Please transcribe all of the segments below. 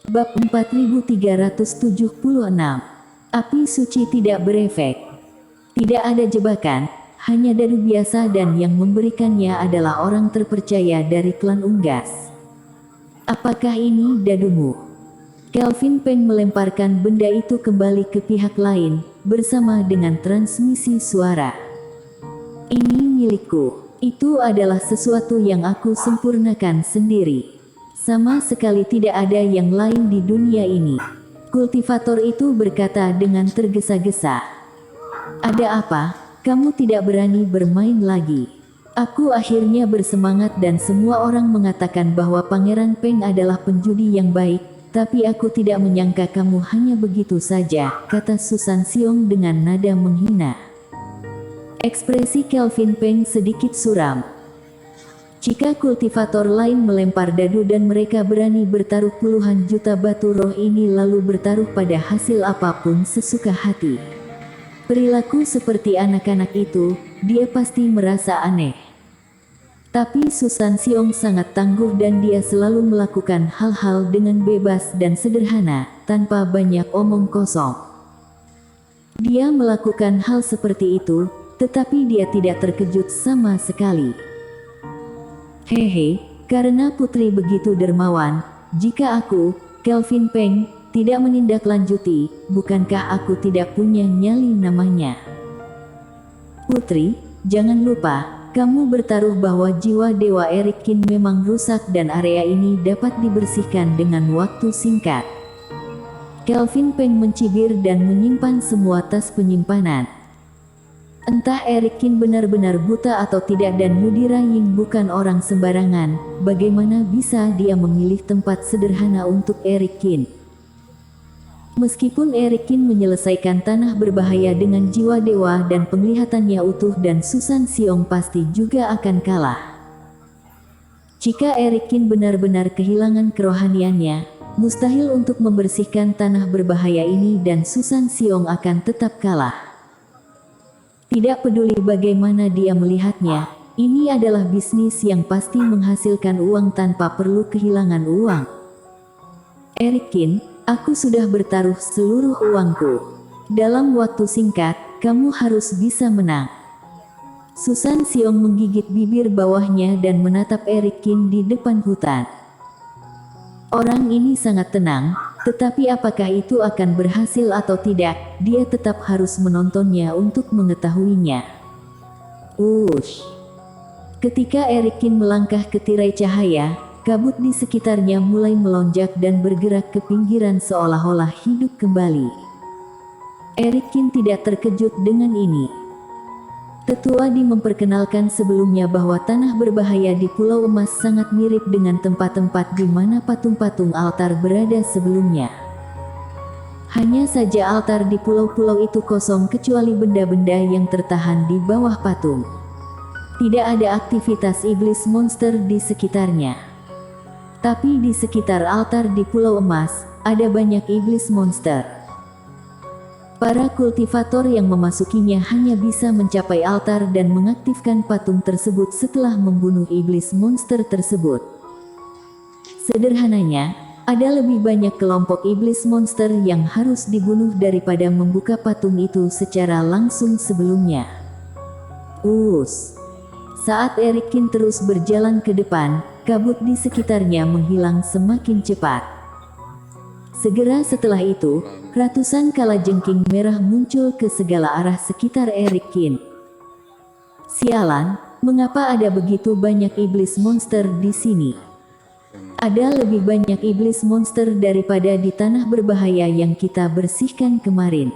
Bab 4376. Api suci tidak berefek. Tidak ada jebakan, hanya dadu biasa dan yang memberikannya adalah orang terpercaya dari klan Unggas. Apakah ini dadumu? Kelvin Peng melemparkan benda itu kembali ke pihak lain, bersama dengan transmisi suara. Ini milikku. Itu adalah sesuatu yang aku sempurnakan sendiri. Sama sekali tidak ada yang lain di dunia ini. Kultivator itu berkata dengan tergesa-gesa. Ada apa? Kamu tidak berani bermain lagi. Aku akhirnya bersemangat dan semua orang mengatakan bahwa Pangeran Peng adalah penjudi yang baik, tapi aku tidak menyangka kamu hanya begitu saja, kata Susan Xiong dengan nada menghina. Ekspresi Kelvin Peng sedikit suram. Jika kultivator lain melempar dadu dan mereka berani bertaruh puluhan juta batu roh ini lalu bertaruh pada hasil apapun sesuka hati. Perilaku seperti anak-anak itu, dia pasti merasa aneh. Tapi Susan Xiong sangat tangguh dan dia selalu melakukan hal-hal dengan bebas dan sederhana, tanpa banyak omong kosong. Dia melakukan hal seperti itu, tetapi dia tidak terkejut sama sekali. Hehe, karena putri begitu dermawan, jika aku, Kelvin Peng, tidak menindaklanjuti, bukankah aku tidak punya nyali namanya? Putri, jangan lupa, kamu bertaruh bahwa jiwa Dewa Erik Kin memang rusak dan area ini dapat dibersihkan dengan waktu singkat. Kelvin Peng mencibir dan menyimpan semua tas penyimpanan. Entah Erik Kin benar-benar buta atau tidak dan Yudira Ying bukan orang sembarangan, bagaimana bisa dia memilih tempat sederhana untuk Erik Kin? Meskipun Erik Kin menyelesaikan tanah berbahaya dengan jiwa dewa dan penglihatannya utuh dan Susan Xiong pasti juga akan kalah. Jika Erik Kin benar-benar kehilangan kerohaniannya, mustahil untuk membersihkan tanah berbahaya ini dan Susan Xiong akan tetap kalah. Tidak peduli bagaimana dia melihatnya, ini adalah bisnis yang pasti menghasilkan uang tanpa perlu kehilangan uang. Erik Kin, aku sudah bertaruh seluruh uangku. Dalam waktu singkat, kamu harus bisa menang. Susan Xiong menggigit bibir bawahnya dan menatap Erik Kin di depan hutan. Orang ini sangat tenang, tetapi apakah itu akan berhasil atau tidak, dia tetap harus menontonnya untuk mengetahuinya. Ush! Ketika Erik Kin melangkah ke tirai cahaya, kabut di sekitarnya mulai melonjak dan bergerak ke pinggiran seolah-olah hidup kembali. Erik Kin tidak terkejut dengan ini. Tetua Di memperkenalkan sebelumnya bahwa tanah berbahaya di Pulau Emas sangat mirip dengan tempat-tempat di mana patung-patung altar berada sebelumnya. Hanya saja altar di pulau-pulau itu kosong kecuali benda-benda yang tertahan di bawah patung. Tidak ada aktivitas iblis monster di sekitarnya. Tapi di sekitar altar di Pulau Emas, ada banyak iblis monster. Para kultivator yang memasukinya hanya bisa mencapai altar dan mengaktifkan patung tersebut setelah membunuh iblis monster tersebut. Sederhananya, ada lebih banyak kelompok iblis monster yang harus dibunuh daripada membuka patung itu secara langsung sebelumnya. Saat Erik Kin terus berjalan ke depan, kabut di sekitarnya menghilang semakin cepat. Segera setelah itu, ratusan kalajengking merah muncul ke segala arah sekitar Erik Kin. Sialan, mengapa ada begitu banyak iblis monster di sini? Ada lebih banyak iblis monster daripada di tanah berbahaya yang kita bersihkan kemarin.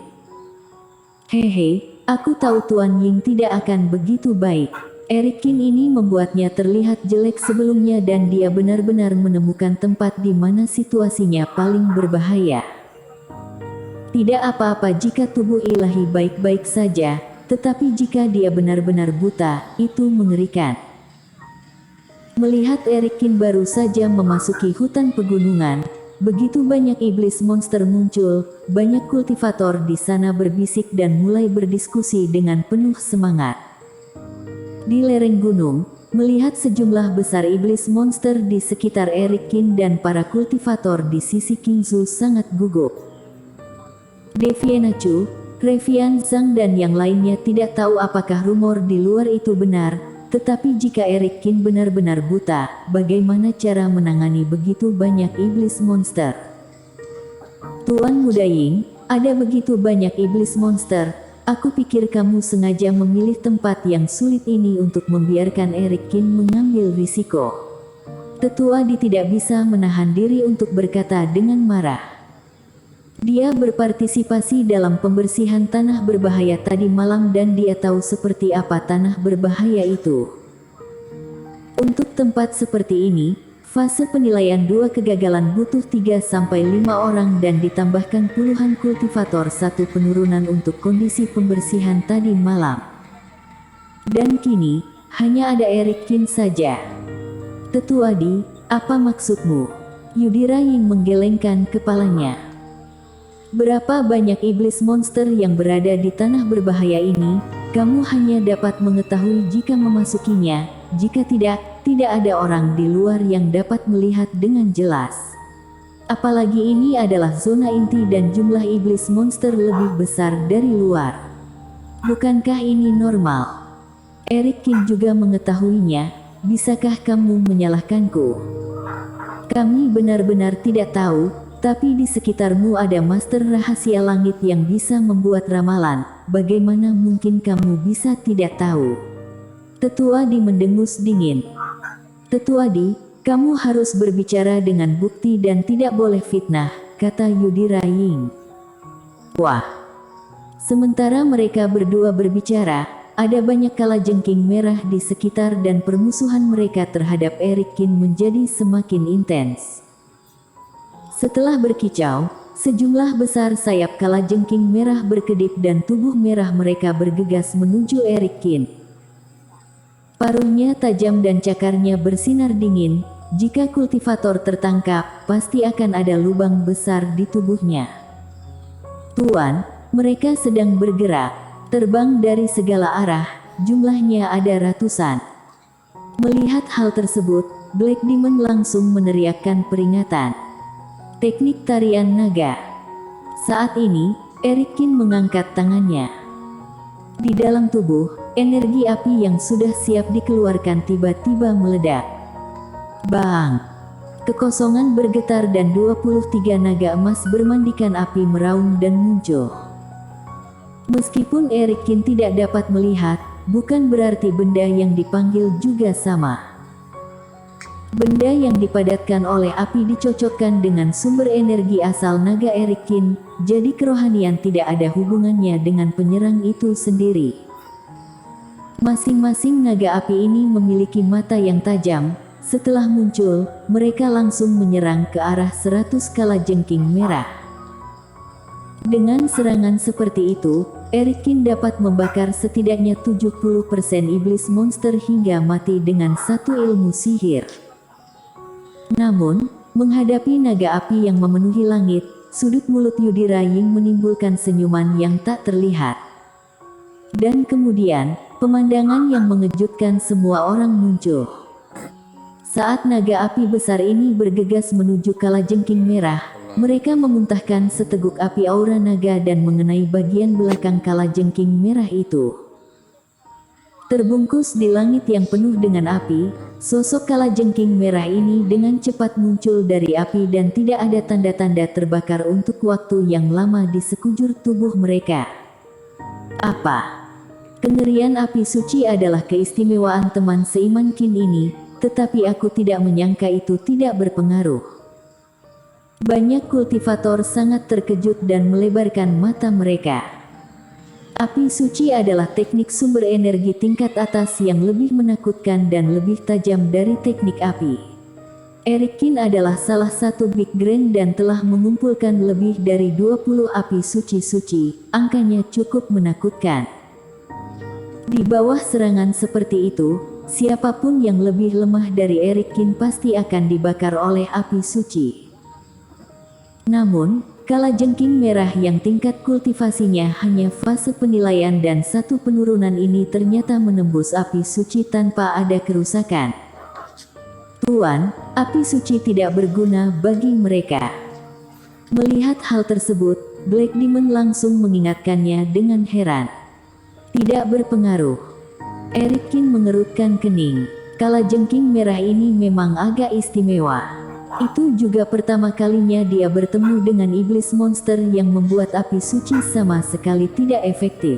Hehe, aku tahu Tuan Ying tidak akan begitu baik. Erik Kin ini membuatnya terlihat jelek sebelumnya dan dia benar-benar menemukan tempat di mana situasinya paling berbahaya. Tidak apa-apa jika tubuh ilahi baik-baik saja, tetapi jika dia benar-benar buta, itu mengerikan. Melihat Erik Kin baru saja memasuki hutan pegunungan, begitu banyak iblis monster muncul, banyak kultivator di sana berbisik dan mulai berdiskusi dengan penuh semangat. Di lereng gunung, melihat sejumlah besar iblis monster di sekitar Eric Kin dan para kultivator di sisi Qingzu sangat gugup. Deviana Chu, Revian Zhang dan yang lainnya tidak tahu apakah rumor di luar itu benar, tetapi jika Eric Kin benar-benar buta, bagaimana cara menangani begitu banyak iblis monster? Tuan Muda Ying, ada begitu banyak iblis monster. Aku pikir kamu sengaja memilih tempat yang sulit ini untuk membiarkan Eric Kin mengambil risiko. Tetua Di tidak bisa menahan diri untuk berkata dengan marah. Dia berpartisipasi dalam pembersihan tanah berbahaya tadi malam dan dia tahu seperti apa tanah berbahaya itu. Untuk tempat seperti ini, fase penilaian 2 kegagalan butuh 3-5 orang dan ditambahkan puluhan kultivator 1 penurunan untuk kondisi pembersihan tadi malam. Dan kini, hanya ada Eric Kin saja. Tetua Di, apa maksudmu? Yudira Ying menggelengkan kepalanya. Berapa banyak iblis monster yang berada di tanah berbahaya ini, kamu hanya dapat mengetahui jika memasukinya, jika tidak ada orang di luar yang dapat melihat dengan jelas. Apalagi ini adalah zona inti dan jumlah iblis monster lebih besar dari luar. Bukankah ini normal? Eric Kin juga mengetahuinya, bisakah kamu menyalahkanku? Kami benar-benar tidak tahu, tapi di sekitarmu ada master rahasia langit yang bisa membuat ramalan, bagaimana mungkin kamu bisa tidak tahu? Tetua Di mendengus dingin. Tetua Di, kamu harus berbicara dengan bukti dan tidak boleh fitnah, kata Yudira Ying. Wah. Sementara mereka berdua berbicara, ada banyak kalajengking merah di sekitar dan permusuhan mereka terhadap Eric Kin menjadi semakin intens. Setelah berkicau, sejumlah besar sayap kalajengking merah berkedip dan tubuh merah mereka bergegas menuju Eric Kin. Paruhnya tajam dan cakarnya bersinar dingin, jika kultivator tertangkap, pasti akan ada lubang besar di tubuhnya. Tuan, mereka sedang bergerak, terbang dari segala arah, jumlahnya ada ratusan. Melihat hal tersebut, Black Demon langsung meneriakkan peringatan. Teknik tarian naga. Saat ini, Eric Kin mengangkat tangannya. Di dalam tubuh, energi api yang sudah siap dikeluarkan tiba-tiba meledak. Bang! Kekosongan bergetar dan 23 naga emas bermandikan api meraung dan muncul. Meskipun Eric Kin tidak dapat melihat, bukan berarti benda yang dipanggil juga sama. Benda yang dipadatkan oleh api dicocokkan dengan sumber energi asal naga Eric Kin, jadi kerohanian tidak ada hubungannya dengan penyerang itu sendiri. Masing-masing naga api ini memiliki mata yang tajam. Setelah muncul, mereka langsung menyerang ke arah 100 kalajengking merah. Dengan serangan seperti itu, Eric Kin dapat membakar setidaknya 70% iblis monster hingga mati dengan satu ilmu sihir. Namun, menghadapi naga api yang memenuhi langit, sudut mulut Yudira Ying menimbulkan senyuman yang tak terlihat. Dan kemudian, pemandangan yang mengejutkan semua orang muncul. Saat naga api besar ini bergegas menuju kalajengking merah, mereka memuntahkan seteguk api aura naga dan mengenai bagian belakang kalajengking merah itu. Terbungkus di langit yang penuh dengan api, sosok kalajengking merah ini dengan cepat muncul dari api dan tidak ada tanda-tanda terbakar untuk waktu yang lama di sekujur tubuh mereka. Apa? Kengerian api suci adalah keistimewaan teman seiman Kin ini, tetapi aku tidak menyangka itu tidak berpengaruh. Banyak kultivator sangat terkejut dan melebarkan mata mereka. Api suci adalah teknik sumber energi tingkat atas yang lebih menakutkan dan lebih tajam dari teknik api. Eric Kin adalah salah satu Big Grand dan telah mengumpulkan lebih dari 20 api suci-suci, angkanya cukup menakutkan. Di bawah serangan seperti itu, siapapun yang lebih lemah dari Eric Kin pasti akan dibakar oleh api suci. Namun, Kalajengking merah yang tingkat kultivasinya hanya fase penilaian dan satu penurunan ini ternyata menembus api suci tanpa ada kerusakan. Tuan, api suci tidak berguna bagi mereka. Melihat hal tersebut, Black Demon langsung mengingatkannya dengan heran. Tidak berpengaruh. Erikkin mengerutkan kening. Kalajengking merah ini memang agak istimewa. Itu juga pertama kalinya dia bertemu dengan iblis monster yang membuat api suci sama sekali tidak efektif.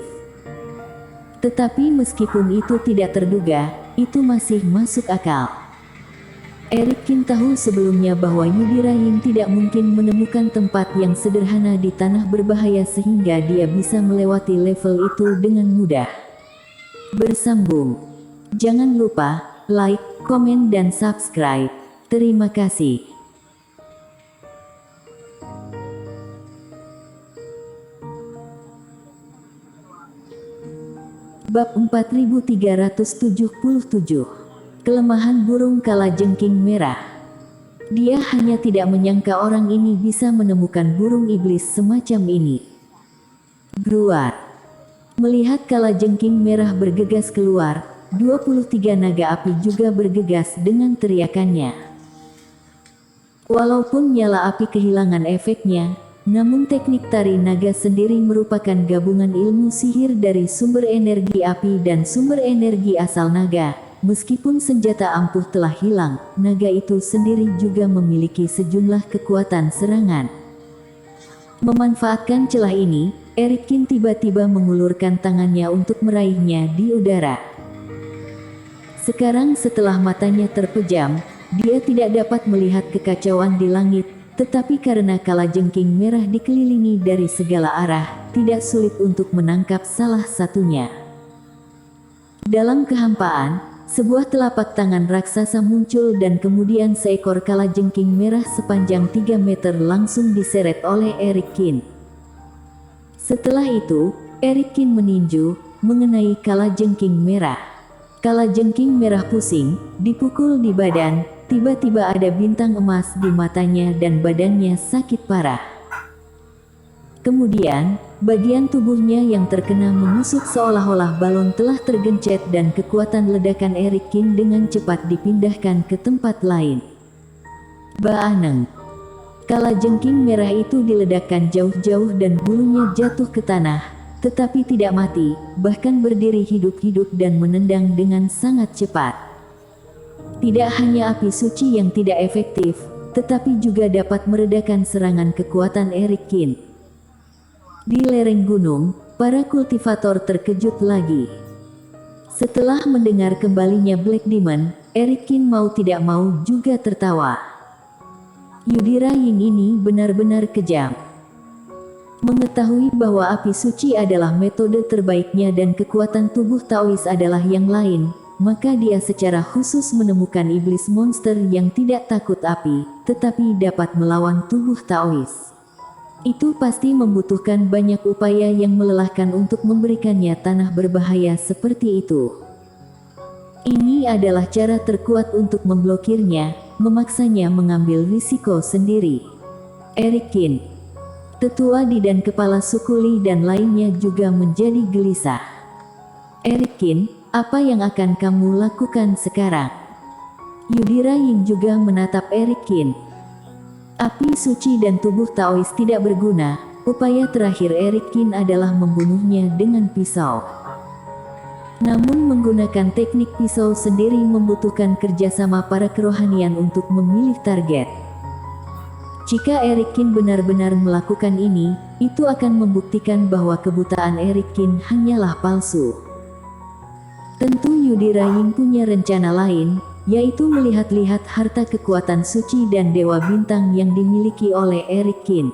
Tetapi meskipun itu tidak terduga, itu masih masuk akal. Erikkin tahu sebelumnya bahwa Yudhirain tidak mungkin menemukan tempat yang sederhana di tanah berbahaya sehingga dia bisa melewati level itu dengan mudah. Bersambung. Jangan lupa like, komen dan subscribe. Terima kasih. Bab 4377. Kelemahan burung kalajengking merah. Dia hanya tidak menyangka orang ini bisa menemukan burung iblis semacam ini. Gruar. Melihat kalajengking merah bergegas keluar, 23 naga api juga bergegas dengan teriakannya. Walaupun nyala api kehilangan efeknya, namun teknik tari naga sendiri merupakan gabungan ilmu sihir dari sumber energi api dan sumber energi asal naga. Meskipun senjata ampuh telah hilang, naga itu sendiri juga memiliki sejumlah kekuatan serangan. Memanfaatkan celah ini, Erikkin tiba-tiba mengulurkan tangannya untuk meraihnya di udara. Sekarang setelah matanya terpejam, dia tidak dapat melihat kekacauan di langit, tetapi karena kalajengking merah dikelilingi dari segala arah, tidak sulit untuk menangkap salah satunya. Dalam kehampaan, sebuah telapak tangan raksasa muncul dan kemudian seekor kalajengking merah sepanjang 3 meter langsung diseret oleh Erikkin. Setelah itu, Erikkin meninju, mengenai kalajengking merah. Kalajengking merah pusing, dipukul di badan, tiba-tiba ada bintang emas di matanya dan badannya sakit parah. Kemudian, bagian tubuhnya yang terkena menusuk seolah-olah balon telah tergencet dan kekuatan ledakan Erikkin dengan cepat dipindahkan ke tempat lain. Baaneng. Kalajengking merah itu diledakkan jauh-jauh dan bulunya jatuh ke tanah, tetapi tidak mati, bahkan berdiri hidup-hidup dan menendang dengan sangat cepat. Tidak hanya api suci yang tidak efektif, tetapi juga dapat meredakan serangan kekuatan Erikkin. Di lereng gunung, para kultivator terkejut lagi. Setelah mendengar kembalinya Black Demon, Erikkin mau tidak mau juga tertawa. Yudhirain ini benar-benar kejam. Mengetahui bahwa api suci adalah metode terbaiknya dan kekuatan tubuh Taois adalah yang lain, maka dia secara khusus menemukan iblis monster yang tidak takut api, tetapi dapat melawan tubuh Taois. Itu pasti membutuhkan banyak upaya yang melelahkan untuk memberikannya tanah berbahaya seperti itu. Ini adalah cara terkuat untuk memblokirnya, memaksanya mengambil risiko sendiri. Erikkin, tetua Di dan kepala suku Li dan lainnya juga menjadi gelisah. Erikkin, apa yang akan kamu lakukan sekarang? Yudhirain juga menatap Erikkin. Api suci dan tubuh Taois tidak berguna, upaya terakhir Erikkin adalah membunuhnya dengan pisau. Namun menggunakan teknik pisau sendiri membutuhkan kerjasama para kerohanian untuk memilih target. Jika Erikkin benar-benar melakukan ini, itu akan membuktikan bahwa kebutaan Erikkin hanyalah palsu. Tentu Yudhirain punya rencana lain, yaitu melihat-lihat harta kekuatan suci dan dewa bintang yang dimiliki oleh Erikkin.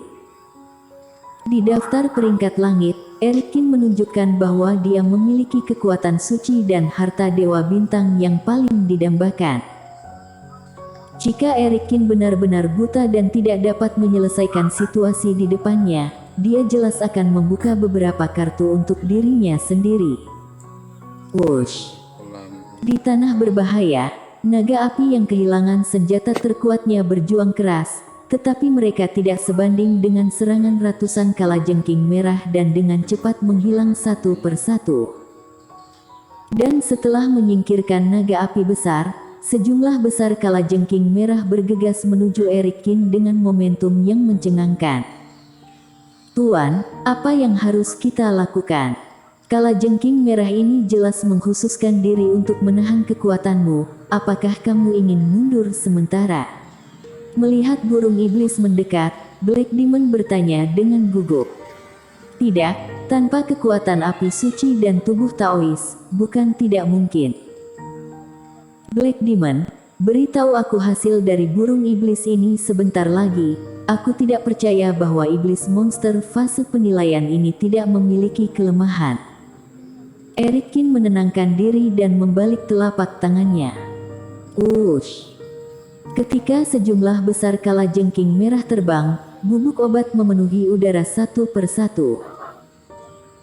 Di daftar peringkat langit, Erikkin menunjukkan bahwa dia memiliki kekuatan suci dan harta dewa bintang yang paling didambakan. Jika Erikkin benar-benar buta dan tidak dapat menyelesaikan situasi di depannya, dia jelas akan membuka beberapa kartu untuk dirinya sendiri. Whoosh! Di tanah berbahaya, naga api yang kehilangan senjata terkuatnya berjuang keras, tetapi mereka tidak sebanding dengan serangan ratusan kalajengking merah dan dengan cepat menghilang satu persatu. Dan setelah menyingkirkan naga api besar, sejumlah besar kalajengking merah bergegas menuju Erikkin dengan momentum yang mencengangkan. "Tuan, apa yang harus kita lakukan? Kalajengking merah ini jelas mengkhususkan diri untuk menahan kekuatanmu, apakah kamu ingin mundur sementara?" Melihat burung iblis mendekat, Black Demon bertanya dengan gugup. "Tidak, tanpa kekuatan api suci dan tubuh Taois, bukan tidak mungkin." Black Demon, beritahu aku hasil dari burung iblis ini sebentar lagi. Aku tidak percaya bahwa iblis monster fase penilaian ini tidak memiliki kelemahan. Erikkin menenangkan diri dan membalik telapak tangannya. Ush. Ketika sejumlah besar kalajengking merah terbang, bubuk obat memenuhi udara satu persatu.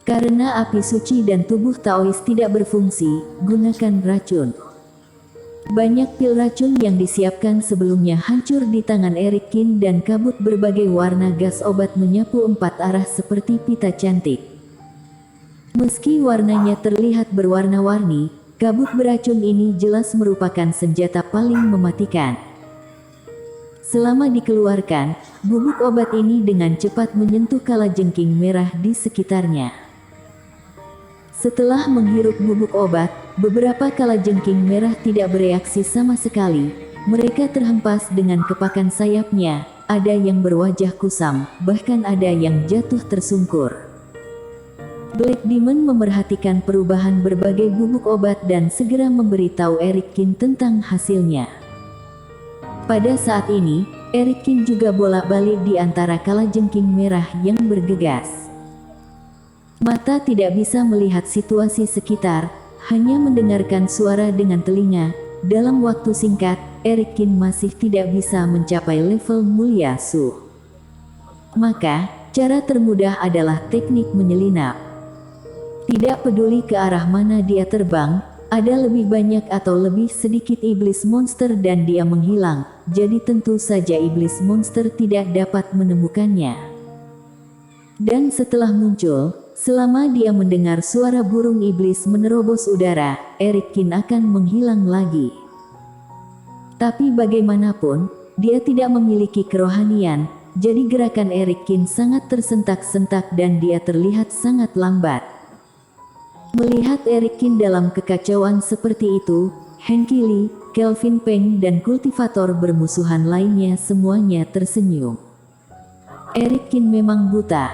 Karena api suci dan tubuh Taois tidak berfungsi, gunakan racun. Banyak pil racun yang disiapkan sebelumnya hancur di tangan Erikkin dan kabut berbagai warna gas obat menyapu empat arah seperti pita cantik. Meski warnanya terlihat berwarna-warni, kabut beracun ini jelas merupakan senjata paling mematikan. Selama dikeluarkan, bubuk obat ini dengan cepat menyentuh kalajengking merah di sekitarnya. Setelah menghirup bubuk obat, beberapa kalajengking merah tidak bereaksi sama sekali. Mereka terhempas dengan kepakan sayapnya, ada yang berwajah kusam, bahkan ada yang jatuh tersungkur. Black Demon memerhatikan perubahan berbagai bubuk obat dan segera memberitahu Erikkin tentang hasilnya. Pada saat ini, Erikkin juga bolak-balik di antara kalajengking merah yang bergegas. Mata tidak bisa melihat situasi sekitar, hanya mendengarkan suara dengan telinga. Dalam waktu singkat, Erikkin masih tidak bisa mencapai level mulia Su. Maka, cara termudah adalah teknik menyelinap. Tidak peduli ke arah mana dia terbang, ada lebih banyak atau lebih sedikit iblis monster dan dia menghilang, jadi tentu saja iblis monster tidak dapat menemukannya. Dan setelah muncul, selama dia mendengar suara burung iblis menerobos udara, Erikkin akan menghilang lagi. Tapi bagaimanapun, dia tidak memiliki kerohanian, jadi gerakan Erikkin sangat tersentak-sentak dan dia terlihat sangat lambat. Melihat Erikkin dalam kekacauan seperti itu, Hanky Lee, Kelvin Peng dan kultivator bermusuhan lainnya semuanya tersenyum. Erikkin memang buta.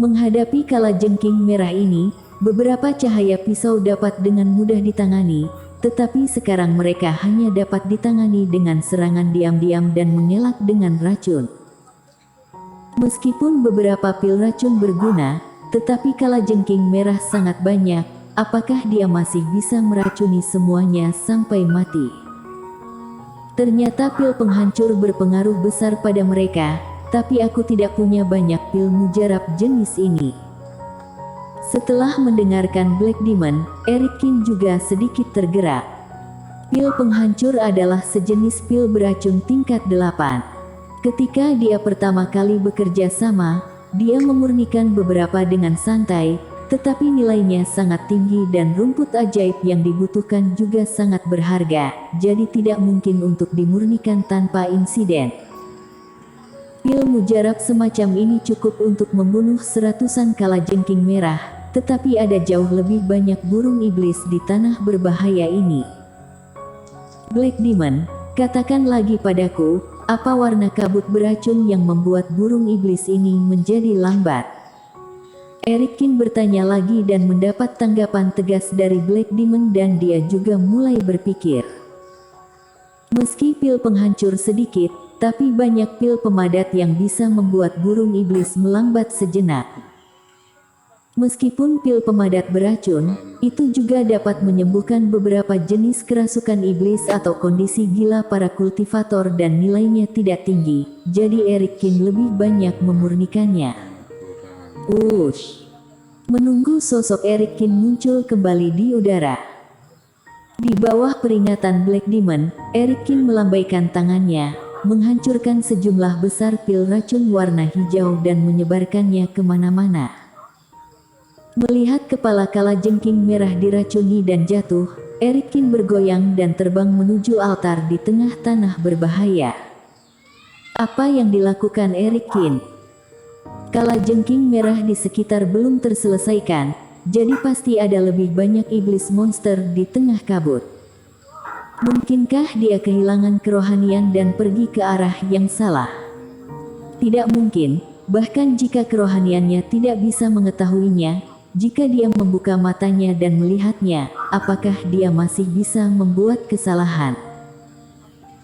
Menghadapi kalajengking merah ini, beberapa cahaya pisau dapat dengan mudah ditangani, tetapi sekarang mereka hanya dapat ditangani dengan serangan diam-diam dan mengelak dengan racun. Meskipun beberapa pil racun berguna, tetapi kalajengking merah sangat banyak, apakah dia masih bisa meracuni semuanya sampai mati? Ternyata pil penghancur berpengaruh besar pada mereka, tapi aku tidak punya banyak pil mujarab jenis ini. Setelah mendengarkan Black Demon, Erikkin juga sedikit tergerak. Pil penghancur adalah sejenis pil beracun tingkat 8. Ketika dia pertama kali bekerja sama, dia memurnikan beberapa dengan santai, tetapi nilainya sangat tinggi dan rumput ajaib yang dibutuhkan juga sangat berharga, jadi tidak mungkin untuk dimurnikan tanpa insiden. Pil mujarab semacam ini cukup untuk membunuh seratusan kalajengking merah, tetapi ada jauh lebih banyak burung iblis di tanah berbahaya ini. Black Demon, katakan lagi padaku, apa warna kabut beracun yang membuat burung iblis ini menjadi lambat? Erikkin bertanya lagi dan mendapat tanggapan tegas dari Black Demon dan dia juga mulai berpikir. Meski pil penghancur sedikit, tapi banyak pil pemadat yang bisa membuat burung iblis melambat sejenak. Meskipun pil pemadat beracun, itu juga dapat menyembuhkan beberapa jenis kerasukan iblis atau kondisi gila para kultivator dan nilainya tidak tinggi, jadi Erikkin lebih banyak memurnikannya. Ush. Menunggu sosok Erikkin muncul kembali di udara. Di bawah peringatan Black Demon, Erikkin melambaikan tangannya, menghancurkan sejumlah besar pil racun warna hijau dan menyebarkannya kemana-mana. Melihat kepala kalajengking merah diracuni dan jatuh, Erikin bergoyang dan terbang menuju altar di tengah tanah berbahaya. Apa yang dilakukan Erikin? Kalajengking merah di sekitar belum terselesaikan, jadi pasti ada lebih banyak iblis monster di tengah kabut. Mungkinkah dia kehilangan kerohanian dan pergi ke arah yang salah? Tidak mungkin, bahkan jika kerohaniannya tidak bisa mengetahuinya. Jika dia membuka matanya dan melihatnya, apakah dia masih bisa membuat kesalahan?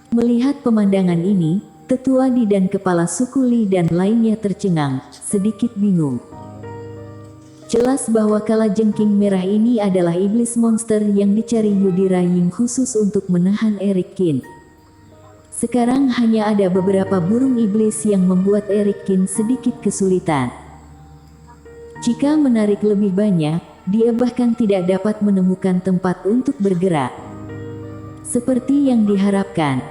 Melihat pemandangan ini, Tetua Di dan kepala suku Li dan lainnya tercengang, sedikit bingung. Jelas bahwa kalajengking merah ini adalah iblis monster yang dicari Yudhira Ying khusus untuk menahan Erikin. Sekarang hanya ada beberapa burung iblis yang membuat Erikin sedikit kesulitan. Jika menarik lebih banyak, dia bahkan tidak dapat menemukan tempat untuk bergerak. Seperti yang diharapkan.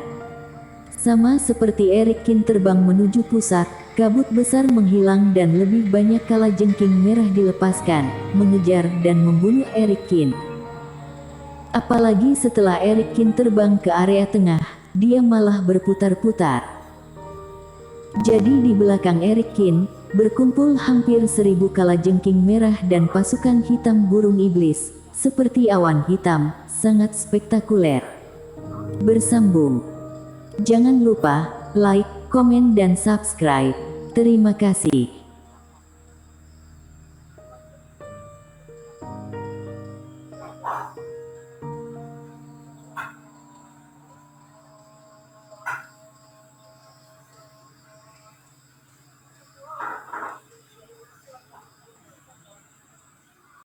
Sama seperti Erikin terbang menuju pusat, kabut besar menghilang dan lebih banyak kalajengking merah dilepaskan, mengejar dan membunuh Erikin. Apalagi setelah Erikin terbang ke area tengah, dia malah berputar-putar. Jadi di belakang Erikin, berkumpul hampir 1000 kalajengking merah dan pasukan hitam burung iblis, seperti awan hitam, sangat spektakuler. Bersambung. Jangan lupa like, komen dan subscribe. Terima kasih.